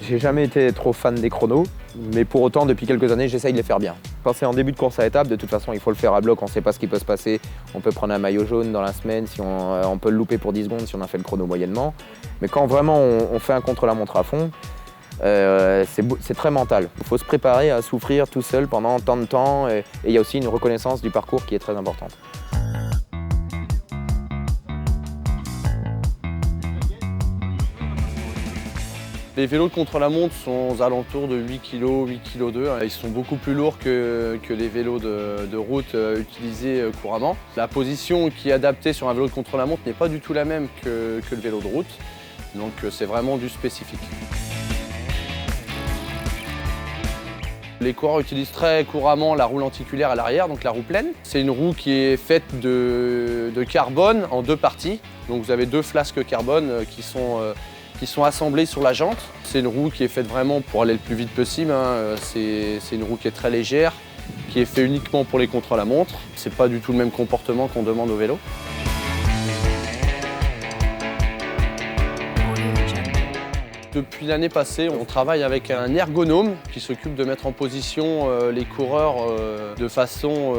J'ai jamais été trop fan des chronos, mais pour autant, depuis quelques années, j'essaye de les faire bien. Quand c'est en début de course à étapes, de toute façon, il faut le faire à bloc, on ne sait pas ce qui peut se passer. On peut prendre un maillot jaune dans la semaine, si on peut le louper pour 10 secondes si on a fait le chrono moyennement. Mais quand vraiment on fait un contre-la-montre à fond, c'est très mental. Il faut se préparer à souffrir tout seul pendant tant de temps et il y a aussi une reconnaissance du parcours qui est très importante. Les vélos de contre-la-montre sont aux alentours de 8 kg, 8 kg 2. Ils sont beaucoup plus lourds que les vélos de route utilisés couramment. La position qui est adaptée sur un vélo de contre-la-montre n'est pas du tout la même que le vélo de route. Donc c'est vraiment du spécifique. Les coureurs utilisent très couramment la roue lenticulaire à l'arrière, donc la roue pleine. C'est une roue qui est faite de carbone en deux parties. Donc vous avez deux flasques carbone qui sont assemblées sur la jante. C'est une roue qui est faite vraiment pour aller le plus vite possible. C'est une roue qui est très légère, qui est faite uniquement pour les contre-la-montre. C'est pas du tout le même comportement qu'on demande au vélo. Depuis l'année passée, on travaille avec un ergonome qui s'occupe de mettre en position les coureurs de façon,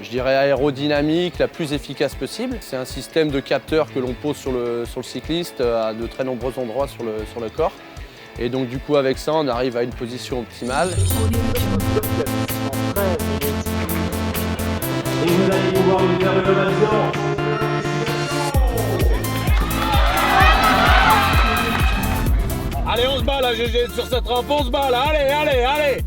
je dirais, aérodynamique, la plus efficace possible. C'est un système de capteurs que l'on pose sur le cycliste à de très nombreux endroits sur le corps. Et donc du coup, avec ça, on arrive à une position optimale. Et vous allez pouvoir nous faire de l'ovation. Allez, on se bat là, GG, sur cette rampe, on se bat là, allez.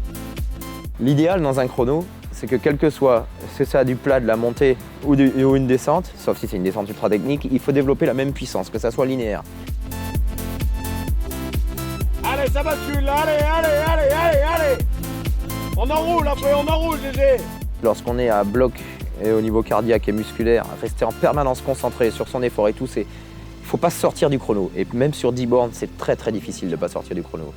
L'idéal dans un chrono, c'est que quel que soit, si ça a du plat, de la montée ou une descente, sauf si c'est une descente ultra technique, il faut développer la même puissance, que ça soit linéaire. Allez, ça bascule là, allez. On enroule après, GG. Lorsqu'on est à bloc et au niveau cardiaque et musculaire, rester en permanence concentré sur son effort et tout, il ne faut pas sortir du chrono. Et même sur 10 bornes, c'est très difficile de ne pas sortir du chrono.